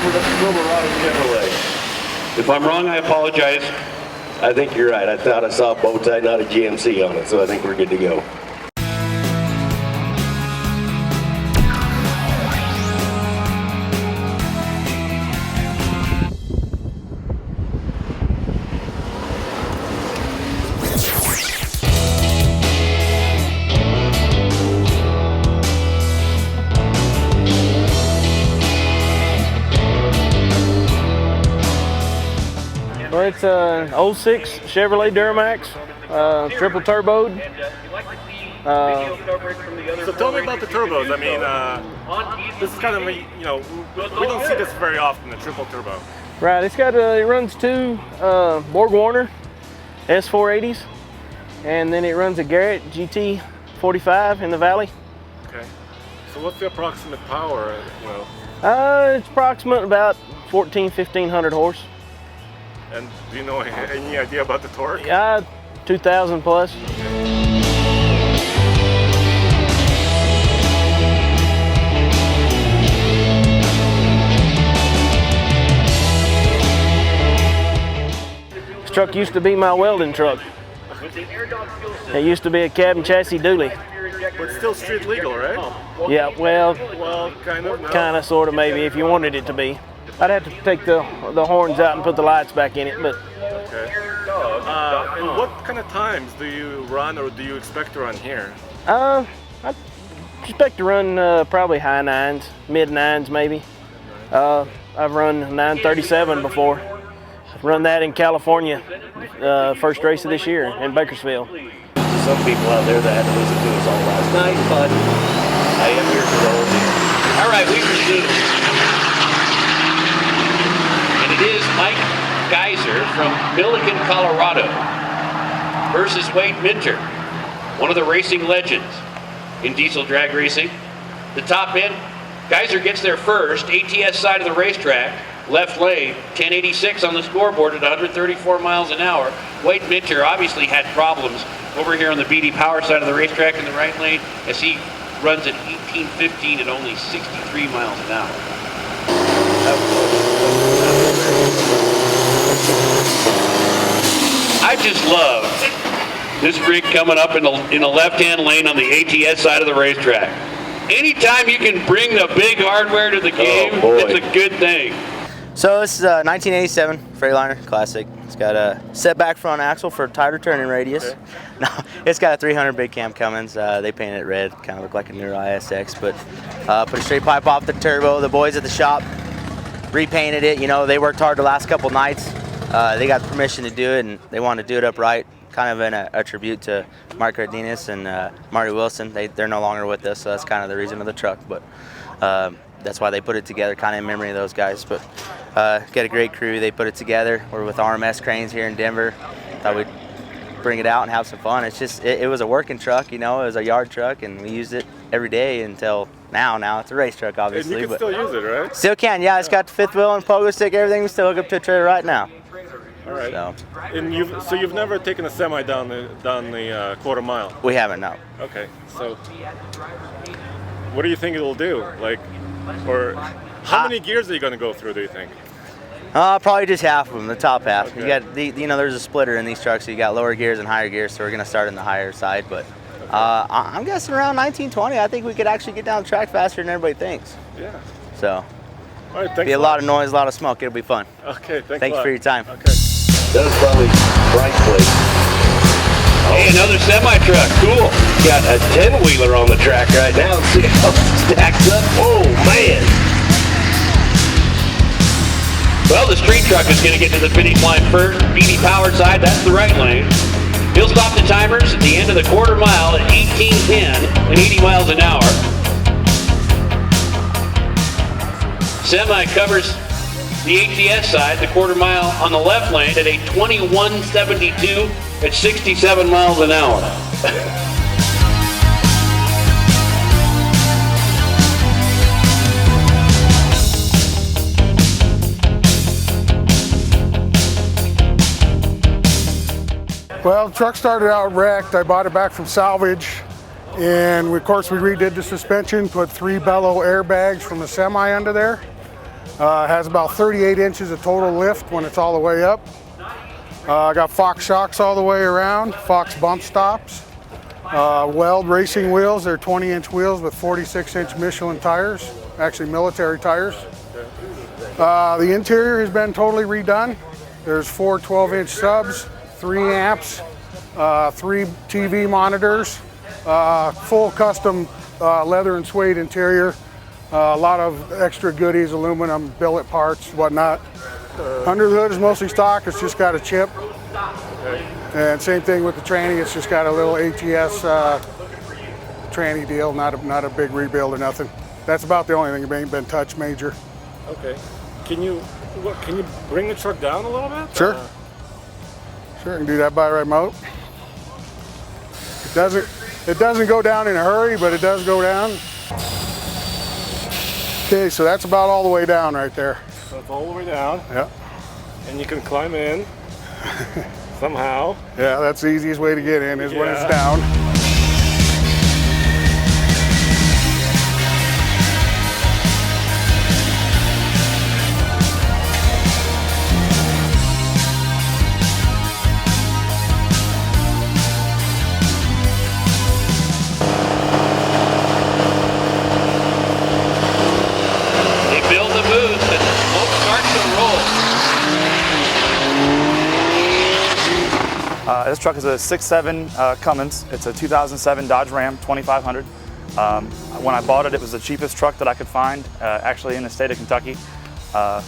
Silverado Chevrolet. If I'm wrong, I apologize. I think you're right. I thought I saw a bow tie, not a GMC on it, so I think we're good to go. Well, it's an 06 Chevrolet Duramax, triple turboed. So tell me about the turbos. I mean, this is kind of, we don't see this very often, the triple turbo. Right, it's got, it runs two Borg Warner S480s, and then it runs a Garrett GT45 in the valley. Okay. So what's the approximate power, It's approximate about 1,500 horse. And do you know any idea about the torque? Yeah, 2,000 plus. This truck used to be my welding truck. It used to be a cab and chassis dually. But still street legal, right? Yeah, well, kind of. No? Kind of, sort of, maybe, if you wanted it to be. I'd have to take the horns out and put the lights back in it, but. Okay. And what kind of times do you run, or do you expect to run here? I expect to run probably high nines, mid nines maybe. I've run 937 before. I've run that in California, first race of this year in Bakersfield. Some people out there that had to listen to us all last night, but I am here for the whole deal. All right, we resume. And it is Mike Geiser from Milliken, Colorado versus Wade Minter, one of the racing legends in diesel drag racing. The top end, Geiser gets there first, ATS side of the racetrack, left lane, 1086 on the scoreboard at 134 miles an hour. Wade Minter obviously had problems over here on the BD Power side of the racetrack in the right lane as he runs at 1815 at only 63 miles an hour. I just love this rig coming up in the left-hand lane on the ATS side of the racetrack. Anytime you can bring the big hardware to the game, it's a good thing. So this is a 1987 Freightliner Classic. It's got a setback front axle for tighter turning radius. Okay. No, it's got a 300 big cam Cummins. They painted it red, kind of looked like a newer ISX, but put a straight pipe off the turbo. The boys at the shop repainted it. They worked hard the last couple nights. They got permission to do it, and they wanted to do it upright, kind of in a tribute to Mark Cardenas and Marty Wilson. They're no longer with us, so that's kind of the reason of the truck. But that's why they put it together, kind of in memory of those guys. But got a great crew. They put it together. We're with RMS Cranes here in Denver. Thought we'd bring it out and have some fun. It's just, it was a working truck, it was a yard truck, and we used it every day until now. Now it's a race truck, obviously. And you can still use it, right? Still can, yeah. It's got the fifth wheel and pogo stick, everything. We still hook up to a trailer right now. All right. So. And you've never taken a semi down the quarter mile? We haven't, no. Okay. So what do you think it'll do? Or how many gears are you going to go through, do you think? Probably just half of them, the top half. Okay. You got there's a splitter in these trucks, so you got lower gears and higher gears, so we're going to start in the higher side. But I'm guessing around 1920. I think we could actually get down the track faster than everybody thinks. Yeah. So, all right, thanks. Be a lot of noise, a lot of smoke. It'll be fun. Okay, thanks for your time. Okay. That was probably bright place. Hey, another semi-truck, cool. Got a 10-wheeler on the track right now. See how it stacks up. Oh, man. Well, the street truck is going to get to the finish line first. BD Power side, that's the right lane. He'll stop the timers at the end of the quarter mile at 18:10 and 80 miles an hour. Semi covers the ATS side, the quarter mile on the left lane at a 21:72 at 67 miles an hour. Well, the truck started out wrecked. I bought it back from salvage, and of course we redid the suspension, put 3 bellow airbags from the semi under there. Has about 38 inches of total lift when it's all the way up. I got Fox shocks all the way around, Fox bump stops, Weld racing wheels. They're 20-inch wheels with 46-inch Michelin tires, actually military tires. The interior has been totally redone. There's 4 12-inch subs, 3 amps, 3 TV monitors, full custom leather and suede interior, a lot of extra goodies, aluminum, billet parts, whatnot. Under the hood is mostly stock, it's just got a chip. And same thing with the tranny, it's just got a little ATS tranny deal, not a big rebuild or nothing. That's about the only thing that ain't been touched major. Okay. Can you bring the truck down a little bit? Sure. Sure, I can do that by remote. It doesn't go down in a hurry, but it does go down. Okay, so that's about all the way down right there. So it's all the way down. Yeah. And you can climb in somehow. Yeah, that's the easiest way to get in is when it's down. This truck is a 6.7 Cummins. It's a 2007 Dodge Ram 2500. When I bought it, it was the cheapest truck that I could find, actually in the state of Kentucky. I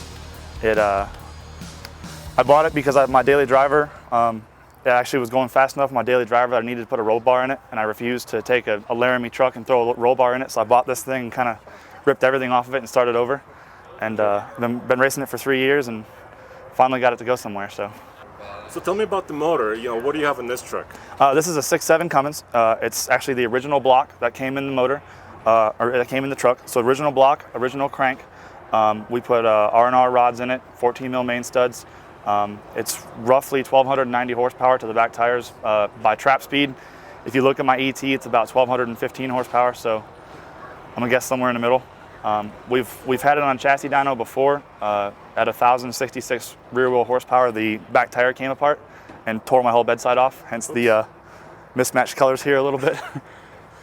bought it because my daily driver, it actually was going fast enough for my daily driver that I needed to put a roll bar in it, and I refused to take a Laramie truck and throw a roll bar in it, so I bought this thing and kind of ripped everything off of it and started over. And been racing it for 3 years and finally got it to go somewhere. So tell me about the motor. What do you have in this truck? This is a 6.7 Cummins. It's actually the original block that came in the motor, or that came in the truck. So original block, original crank. We put R&R rods in it, 14 mil main studs. It's roughly 1,290 horsepower to the back tires by trap speed. If you look at my ET, it's about 1,215 horsepower. So I'm gonna guess somewhere in the middle. We've had it on chassis dyno before. At 1,066 rear wheel horsepower, the back tire came apart and tore my whole bedside off, hence the mismatched colors here a little bit.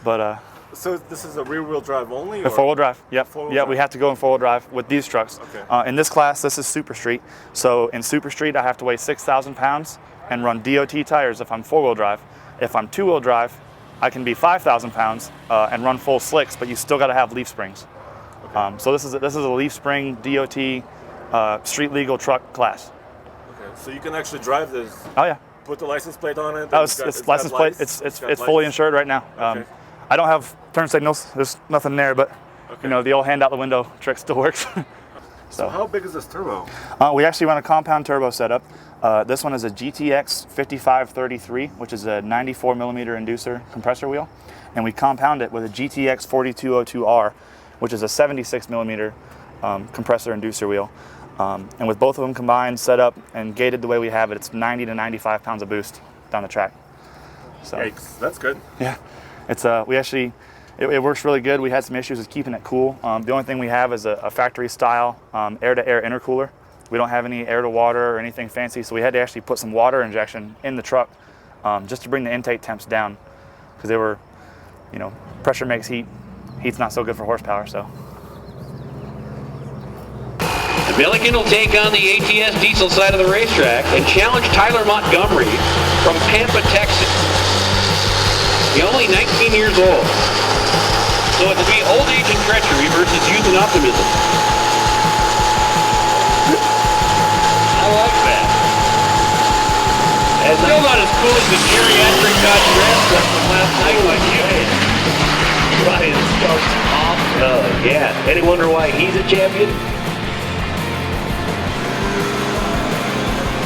But so this is a rear wheel drive only? A 4-wheel drive, yep. Four-wheel drive. We have to go in 4-wheel drive with these trucks. Okay. In this class, this is Super Street. So in Super Street, I have to weigh 6,000 pounds and run DOT tires if I'm 4-wheel drive. If I'm 2-wheel drive, I can be 5,000 pounds and run full slicks, but you still gotta have leaf springs. Okay. So this is a leaf spring DOT street legal truck class. Okay, so you can actually drive this. Oh yeah. Put the license plate on it. Oh, it's license plate. It's fully insured right now. Okay. I don't have turn signals. There's nothing there, but the old hand out the window trick still works. So how big is this turbo? We actually run a compound turbo setup. This one is a GTX 5533, which is a 94 millimeter inducer compressor wheel, and we compound it with a GTX 4202R, which is a 76 millimeter compressor inducer wheel. And with both of them combined, set up, and gated the way we have it, it's 90 to 95 pounds of boost down the track. So, yikes, that's good. Yeah, it's it works really good. We had some issues with keeping it cool. The only thing we have is a factory style air-to-air intercooler. We don't have any air-to-water or anything fancy, so we had to actually put some water injection in the truck just to bring the intake temps down, because they were, pressure makes heat. Heat's not so good for horsepower, so. Milliken will take on the ATS diesel side of the racetrack and challenge Tyler Montgomery from Pampa, Texas. He's only 19 years old. So it will be old age and treachery versus youth and optimism. I like that. And still not as cool as the geriatric Dodge Ram truck from last night, like you. Ryan Starks off. Oh, yeah. Any wonder why he's a champion?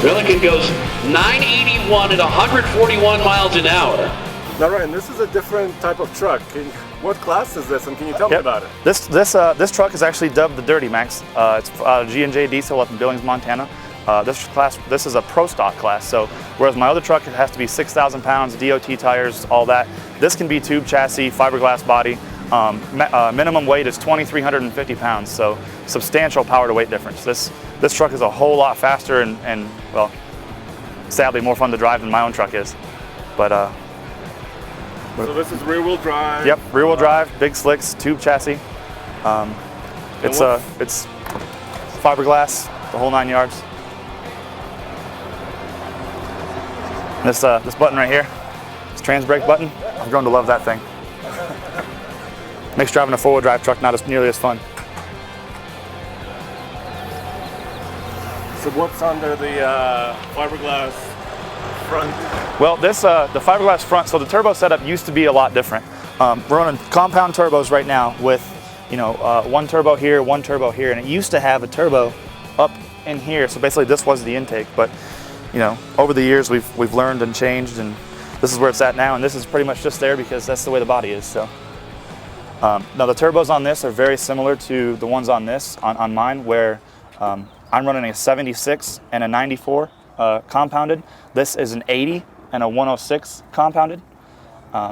Milliken goes 981 at 141 miles an hour. Now, Ryan, this is a different type of truck. What class is this, and can you tell me about it? This truck is actually dubbed the Dirty Max. It's G&J Diesel up in Billings, Montana. This is a pro stock class. So whereas my other truck, it has to be 6,000 pounds, DOT tires, all that. This can be tube chassis, fiberglass body. Minimum weight is 2,350 pounds, so substantial power to weight difference. This truck is a whole lot faster and well, sadly more fun to drive than my own truck is. But so this is rear-wheel drive. Yep, rear-wheel drive, big slicks, tube chassis. It's fiberglass, the whole 9 yards. This button right here, this trans brake button, I've grown to love that thing. Makes driving a four-wheel drive truck not nearly as fun. So what's under the fiberglass front? Well, the fiberglass front, so the turbo setup used to be a lot different. We're running compound turbos right now with, one turbo here, one turbo here, and it used to have a turbo up in here. So basically this was the intake, but over the years we've learned and changed, and this is where it's at now, and this is pretty much just there because that's the way the body is. So now the turbos on this are very similar to the ones on this, on mine, where I'm running a 76 and a 94 compounded. This is an 80 and a 106 compounded.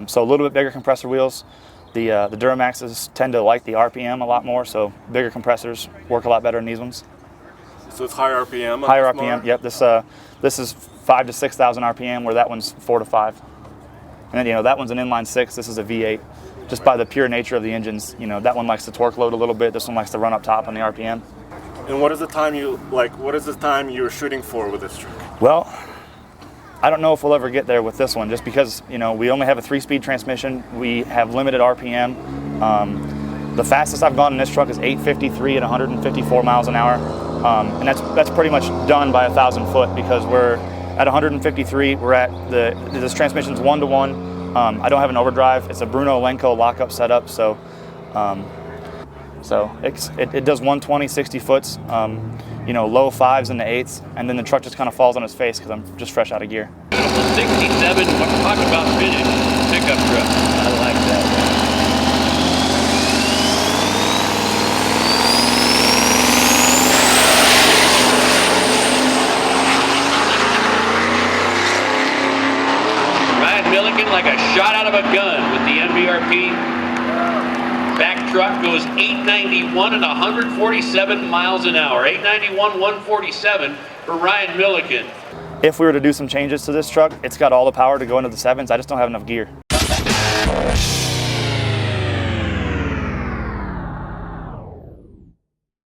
So a little bit bigger compressor wheels. The Duramaxes tend to like the RPM a lot more, so bigger compressors work a lot better in these ones. So it's higher RPM? Higher RPM, yep. This is 5,000 to 6,000 RPM, where that one's 4,000 to 5,000. And then, that one's an inline 6, this is a V8. Just by the pure nature of the engines, that one likes to torque load a little bit, this one likes to run up top on the RPM. And what is the time you're shooting for with this truck? Well, I don't know if we'll ever get there with this one, just because, we only have a 3-speed transmission, we have limited RPM. The fastest I've gone in this truck is 853 at 154 miles an hour. And that's pretty much done by 1,000 foot, because we're at 153, we're at this transmission's 1-to-1. I don't have an overdrive. It's a Bruno Lenco lockup setup, so it does 120, 60 foots, low 5s and the 8s, and then the truck just kind of falls on its face because I'm just fresh out of gear. 67, talk about finish, pickup truck. I like that. Milliken like a shot out of a gun with the MBRP. Back truck goes 891 and 147 miles an hour. 891, 147 for Ryan Milliken. If we were to do some changes to this truck, it's got all the power to go into the 7s. I just don't have enough gear.